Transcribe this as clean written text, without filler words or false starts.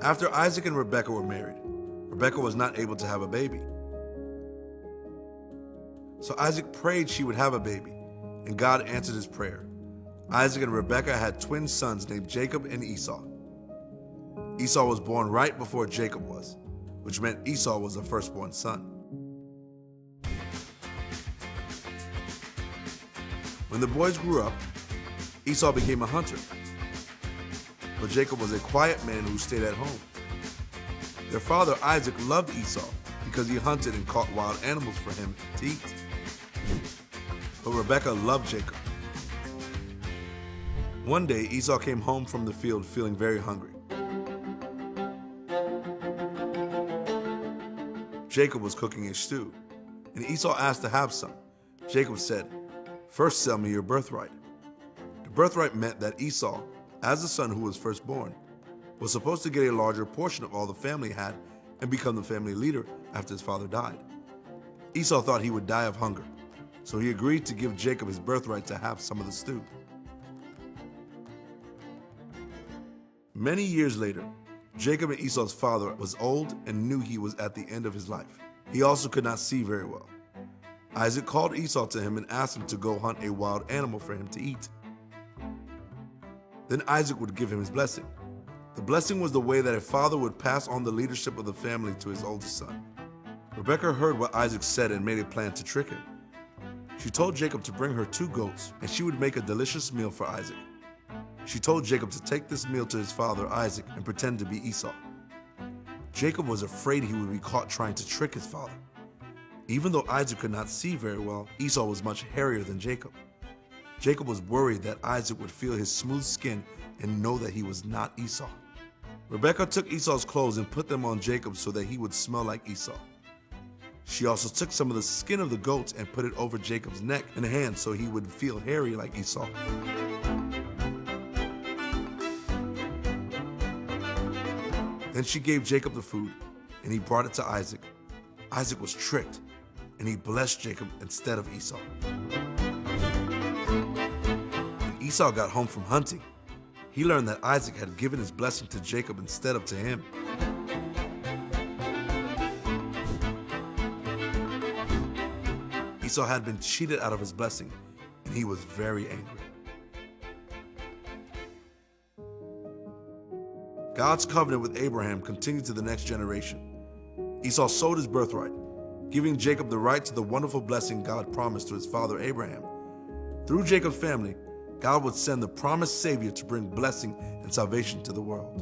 After Isaac and Rebekah were married, Rebekah was not able to have a baby. So Isaac prayed she would have a baby, and God answered his prayer. Isaac and Rebekah had twin sons named Jacob and Esau. Esau was born right before Jacob was, which meant Esau was the firstborn son. When the boys grew up, Esau became a hunter, but Jacob was a quiet man who stayed at home. Their father Isaac loved Esau because he hunted and caught wild animals for him to eat. But Rebekah loved Jacob. One day, Esau came home from the field feeling very hungry. Jacob was cooking a stew, and Esau asked to have some. Jacob said, "First sell me your birthright." The birthright meant that Esau, as the son who was firstborn, was supposed to get a larger portion of all the family had and become the family leader after his father died. Esau thought he would die of hunger, so he agreed to give Jacob his birthright to have some of the stew. Many years later, Jacob and Esau's father was old and knew he was at the end of his life. He also could not see very well. Isaac called Esau to him and asked him to go hunt a wild animal for him to eat. Then Isaac would give him his blessing. The blessing was the way that a father would pass on the leadership of the family to his oldest son. Rebekah heard what Isaac said and made a plan to trick him. She told Jacob to bring her 2 goats, and she would make a delicious meal for Isaac. She told Jacob to take this meal to his father Isaac and pretend to be Esau. Jacob was afraid he would be caught trying to trick his father. Even though Isaac could not see very well, Esau was much hairier than Jacob. Jacob was worried that Isaac would feel his smooth skin and know that he was not Esau. Rebekah took Esau's clothes and put them on Jacob so that he would smell like Esau. She also took some of the skin of the goats and put it over Jacob's neck and hands so he would feel hairy like Esau. Then she gave Jacob the food, and he brought it to Isaac. Isaac was tricked, and he blessed Jacob instead of Esau. When Esau got home from hunting, he learned that Isaac had given his blessing to Jacob instead of to him. Esau had been cheated out of his blessing, and he was very angry. God's covenant with Abraham continued to the next generation. Esau sold his birthright, giving Jacob the right to the wonderful blessing God promised to his father Abraham. Through Jacob's family, God would send the promised Savior to bring blessing and salvation to the world.